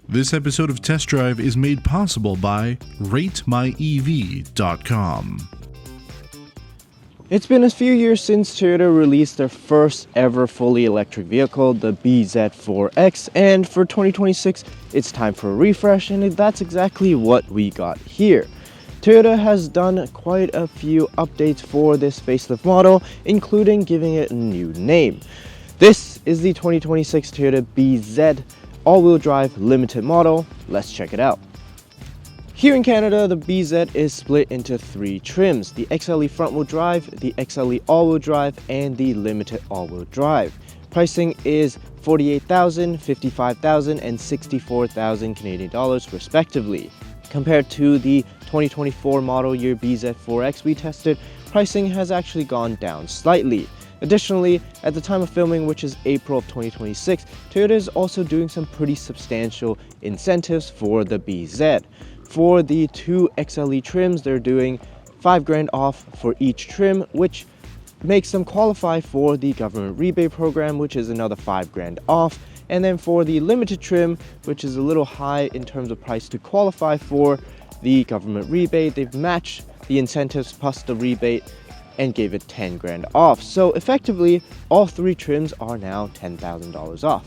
This episode of Test Drive is made possible by RateMyEV.com. It's been a few years since Toyota released their first ever fully electric vehicle, the BZ4X, and for 2026, it's time for a refresh, and that's exactly what we got here. Toyota has done quite a few updates for this facelift model, including giving it a new name. This is the 2026 Toyota BZ all-wheel drive limited model. Let's check it out. Here in Canada, the BZ is split into three trims: the XLE front-wheel drive, the XLE all-wheel drive, and the limited all-wheel drive. Pricing is $48,000, $55,000, and $64,000 Canadian dollars respectively. Compared to the 2024 model year BZ4X we tested, pricing has actually gone down slightly. Additionally, at the time of filming, which is April of 2026, Toyota is also doing some pretty substantial incentives for the BZ. For the two XLE trims, they're doing $5,000 off for each trim, which makes them qualify for the government rebate program, which is another $5,000 off. And then for the limited trim, which is a little high in terms of price to qualify for the government rebate, they've matched the incentives plus the rebate and gave it $10,000 off. So effectively, all three trims are now $10,000 off.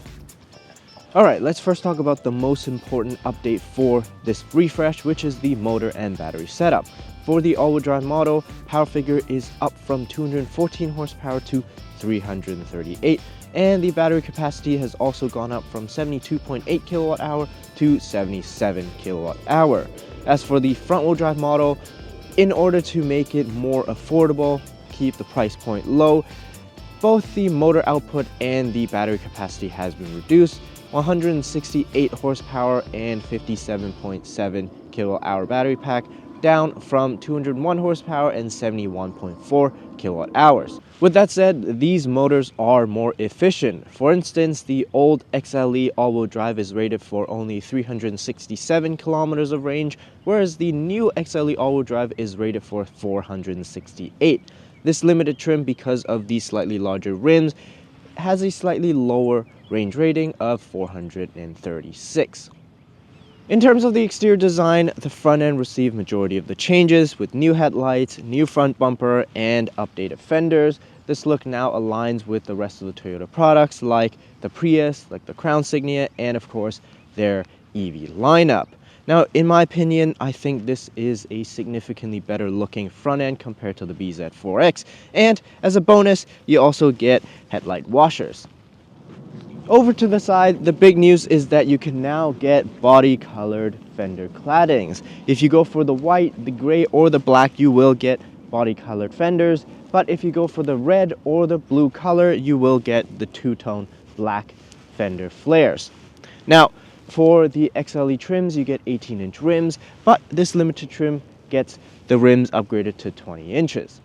Alright, let's first talk about the most important update for this refresh, which is the motor and battery setup. For the all-wheel drive model, power figure is up from 214 horsepower to 338, and the battery capacity has also gone up from 72.8 kilowatt hour to 77 kilowatt hour. As for the front-wheel drive model, in order to make it more affordable, keep the price point low, both the motor output and the battery capacity has been reduced. 168 horsepower and 57.7 kilowatt hour battery pack, down from 201 horsepower and 71.4 kilowatt hours. With that said, these motors are more efficient. For instance, the old XLE all-wheel drive is rated for only 367 kilometers of range, whereas the new XLE all-wheel drive is rated for 468. This limited trim, because of the slightly larger rims, has a slightly lower range rating of 436. In terms of the exterior design, the front end received majority of the changes with new headlights, new front bumper, and updated fenders. This look now aligns with the rest of the Toyota products like the Prius, like the Crown Signia, and of course their EV lineup. Now, in my opinion, I think this is a significantly better looking front end compared to the BZ4X, and as a bonus, you also get headlight washers. Over to the side, the big news is that you can now get body-colored fender claddings. If you go for the white, the gray, or the black, you will get body-colored fenders. But if you go for the red or the blue color, you will get the two-tone black fender flares. Now, for the XLE trims, you get 18-inch rims, but this limited trim gets the rims upgraded to 20 inches.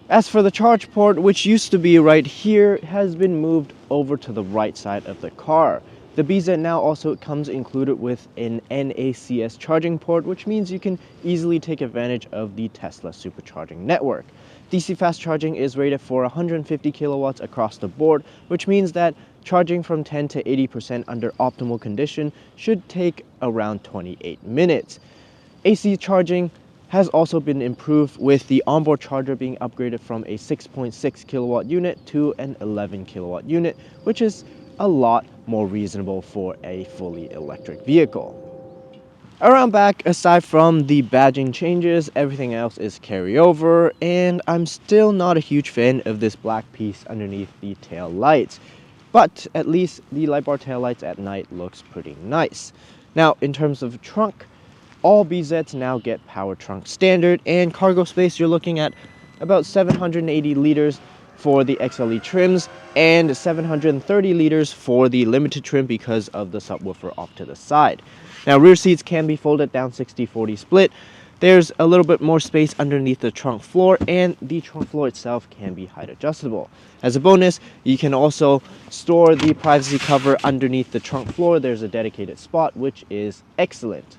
As for the charge port, which used to be right here, has been moved over to the right side of the car. The BZ now also comes included with an NACS charging port, which means you can easily take advantage of the Tesla supercharging network. DC fast charging is rated for 150 kilowatts across the board, which means that charging from 10 to 80% under optimal condition should take around 28 minutes. AC charging has also been improved, with the onboard charger being upgraded from a 6.6 kilowatt unit to an 11 kilowatt unit, which is a lot more reasonable for a fully electric vehicle. Around back, aside from the badging changes, everything else is carryover, and I'm still not a huge fan of this black piece underneath the tail lights. But at least the light bar tail lights at night looks pretty nice. Now, in terms of trunk, all BZs now get power trunk standard, and cargo space you're looking at about 780 liters for the XLE trims and 730 liters for the limited trim because of the subwoofer off to the side. Now, rear seats can be folded down 60-40 split. There's a little bit more space underneath the trunk floor, and the trunk floor itself can be height adjustable. As a bonus, you can also store the privacy cover underneath the trunk floor. There's a dedicated spot, which is excellent.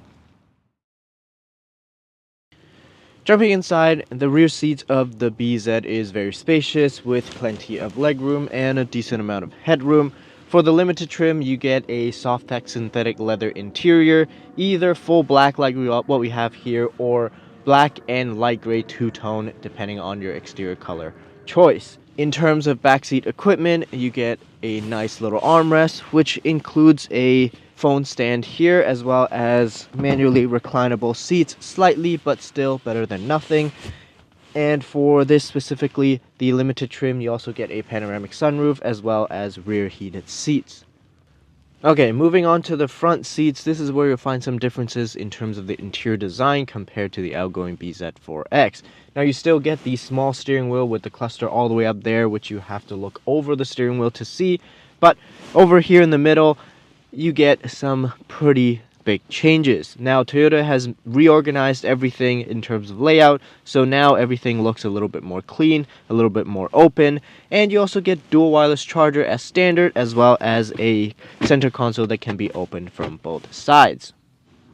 Jumping inside, the rear seat of the BZ is very spacious with plenty of legroom and a decent amount of headroom. For the Limited trim, you get a soft pack synthetic leather interior, either full black like what we have here, or black and light gray two-tone depending on your exterior color choice. In terms of backseat equipment, you get a nice little armrest, which includes a phone stand here, as well as manually reclinable seats, slightly but still better than nothing. And for this specifically, the Limited trim, you also get a panoramic sunroof as well as rear heated seats. Okay, moving on to the front seats, this is where you'll find some differences in terms of the interior design compared to the outgoing BZ4X. Now you still get the small steering wheel with the cluster all the way up there, which you have to look over the steering wheel to see, but over here in the middle, you get some pretty big changes. Now Toyota has reorganized everything in terms of layout, so now everything looks a little bit more clean, a little bit more open, and you also get dual wireless charger as standard, as well as a center console that can be opened from both sides.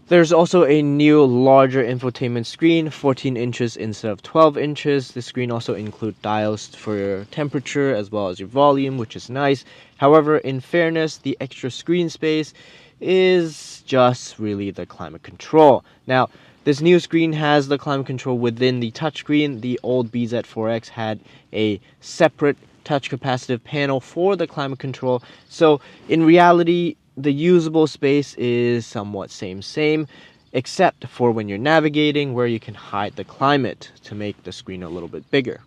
There's also a new larger infotainment screen, 14 inches instead of 12 inches. The screen also includes dials for your temperature as well as your volume, which is nice. However, in fairness, the extra screen space is just really the climate control. Now, this new screen has the climate control within the touchscreen. The old BZ4X had a separate touch capacitive panel for the climate control. So in reality, the usable space is somewhat same, except for when you're navigating, where you can hide the climate to make the screen a little bit bigger.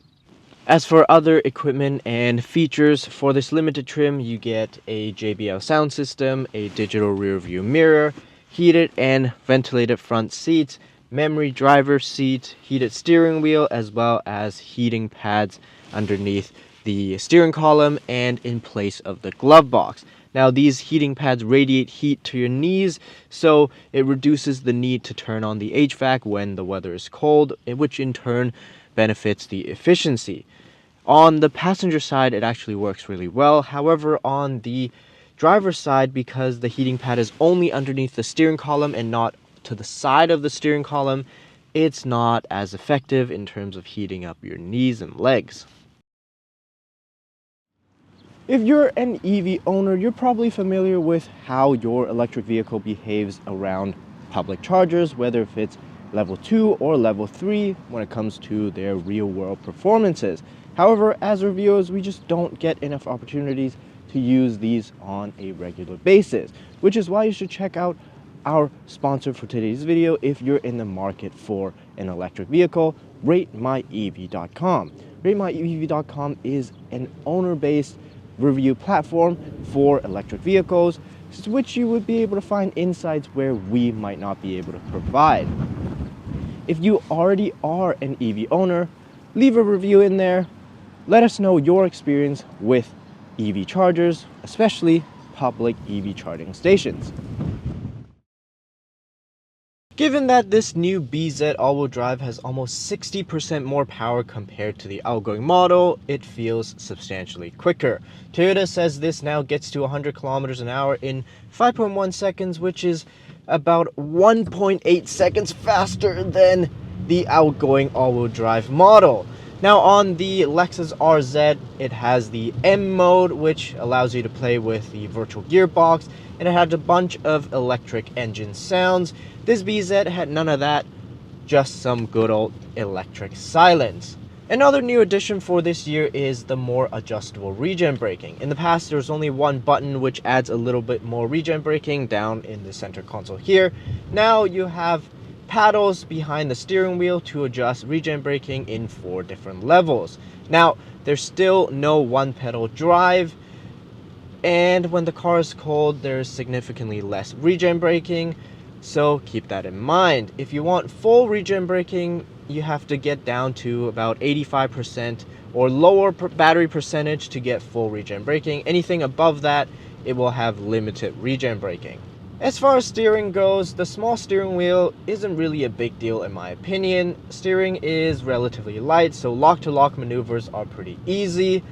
As for other equipment and features, for this Limited trim, you get a JBL sound system, a digital rear view mirror, heated and ventilated front seats, memory driver seat, heated steering wheel, as well as heating pads underneath the steering column and in place of the glove box. Now, these heating pads radiate heat to your knees, so it reduces the need to turn on the HVAC when the weather is cold, which in turn benefits the efficiency. On the passenger side, it actually works really well. However, on the driver's side, because the heating pad is only underneath the steering column and not to the side of the steering column, it's not as effective in terms of heating up your knees and legs. If you're an EV owner, you're probably familiar with how your electric vehicle behaves around public chargers, whether if it's level 2 or level 3 when it comes to their real-world performances. However, as reviewers, we just don't get enough opportunities to use these on a regular basis, which is why you should check out our sponsor for today's video if you're in the market for an electric vehicle, RateMyEV.com. RateMyEV.com is an owner-based review platform for electric vehicles, which you would be able to find insights where we might not be able to provide. If you already are an EV owner, leave a review in there. Let us know your experience with EV chargers, especially public EV charging stations. Given that this new BZ all-wheel drive has almost 60% more power compared to the outgoing model, it feels substantially quicker. Toyota says this now gets to 100 kilometers an hour in 5.1 seconds, which is about 1.8 seconds faster than the outgoing all-wheel drive model. Now on the Lexus RZ, it has the M mode, which allows you to play with the virtual gearbox, and it had a bunch of electric engine sounds. This BZ had none of that, just some good old electric silence. Another new addition for this year is the more adjustable regen braking. In the past, there was only one button, which adds a little bit more regen braking down in the center console here. Now you have paddles behind the steering wheel to adjust regen braking in 4 different levels. Now, there's still no one pedal drive, and when the car is cold, there's significantly less regen braking, so keep that in mind. If you want full regen braking, you have to get down to about 85% or lower battery percentage to get full regen braking. Anything above that, it will have limited regen braking. As far as steering goes, the small steering wheel isn't really a big deal in my opinion. Steering is relatively light, so lock-to-lock maneuvers are pretty easy.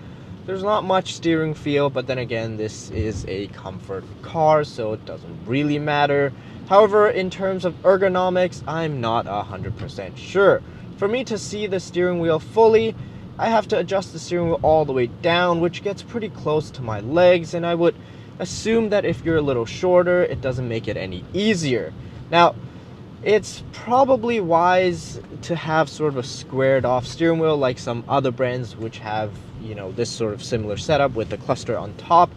There's not much steering feel, but then again, this is a comfort car, so it doesn't really matter. However, in terms of ergonomics, I'm not 100% sure. For me to see the steering wheel fully, I have to adjust the steering wheel all the way down, which gets pretty close to my legs, and I would assume that if you're a little shorter, it doesn't make it any easier. Now, it's probably wise to have sort of a squared off steering wheel like some other brands which have, this sort of similar setup with the cluster on top.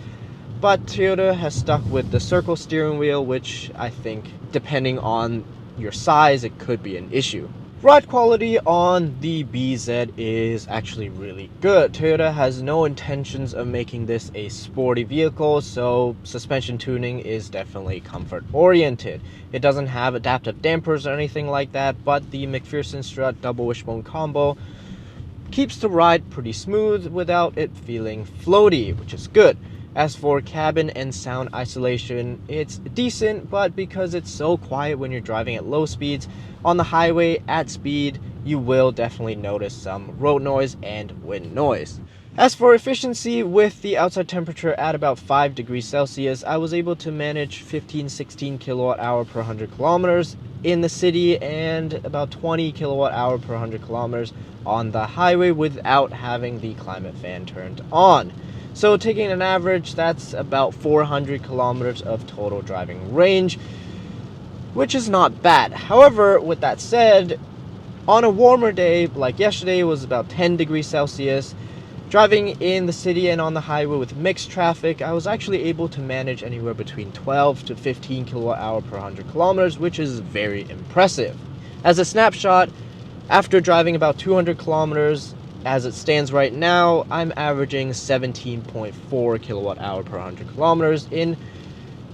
But Toyota has stuck with the circle steering wheel, which I think, depending on your size, it could be an issue. Ride quality on the BZ is actually really good. Toyota has no intentions of making this a sporty vehicle, so suspension tuning is definitely comfort oriented. It doesn't have adaptive dampers or anything like that, but the McPherson strut double wishbone combo keeps the ride pretty smooth without it feeling floaty, which is good. As for cabin and sound isolation, it's decent, but because it's so quiet when you're driving at low speeds, on the highway at speed, you will definitely notice some road noise and wind noise. As for efficiency, with the outside temperature at about 5 degrees Celsius, I was able to manage 15-16 kilowatt hour per 100 kilometers in the city and about 20 kilowatt hour per 100 kilometers on the highway without having the climate fan turned on. So taking an average, that's about 400 kilometers of total driving range, which is not bad. However, with that said, on a warmer day, like yesterday, it was about 10 degrees Celsius, driving in the city and on the highway with mixed traffic, I was actually able to manage anywhere between 12 to 15 kilowatt hour per 100 kilometers, which is very impressive. As a snapshot, after driving about 200 kilometers, as it stands right now, I'm averaging 17.4 kilowatt hour per 100 kilometers in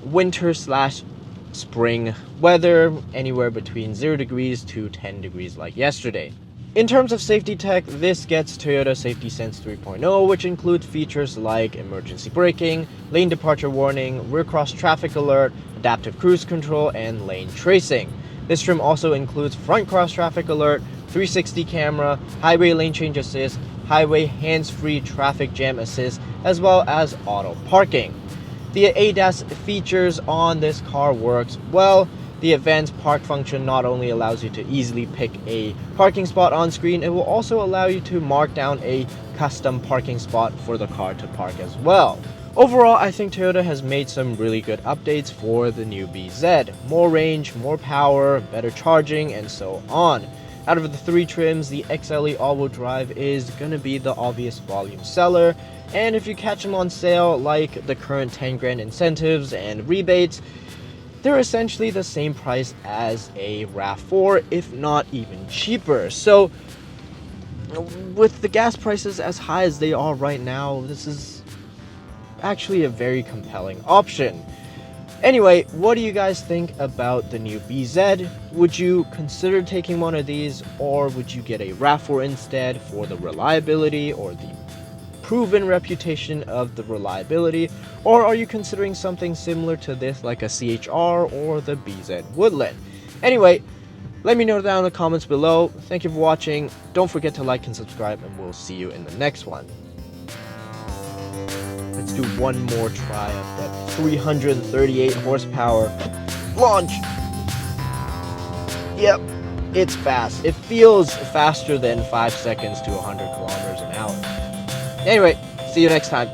winter/spring weather, anywhere between 0 degrees to 10 degrees like yesterday. In terms of safety tech, this gets Toyota Safety Sense 3.0, which includes features like emergency braking, lane departure warning, rear cross traffic alert, adaptive cruise control, and lane tracing. This trim also includes front cross traffic alert, 360 camera, highway lane change assist, highway hands-free traffic jam assist, as well as auto parking. The ADAS features on this car works well. The advanced park function not only allows you to easily pick a parking spot on screen, it will also allow you to mark down a custom parking spot for the car to park as well. Overall, I think Toyota has made some really good updates for the new BZ. More range, more power, better charging, and so on. Out of the three trims, the XLE all-wheel drive is going to be the obvious volume seller, and if you catch them on sale, like the current 10 grand incentives and rebates, they're essentially the same price as a RAV4, if not even cheaper. So, with the gas prices as high as they are right now, this is actually a very compelling option. Anyway, what do you guys think about the new BZ? Would you consider taking one of these, or would you get a RAV4 instead for the reliability or the proven reputation of the reliability? Or are you considering something similar to this like a CHR or the BZ Woodland? Anyway, let me know down in the comments below. Thank you for watching. Don't forget to like and subscribe, and we'll see you in the next one. Let's do one more try of that 338 horsepower launch. Yep, it's fast. It feels faster than 5 seconds to 100 kilometers an hour. Anyway, see you next time.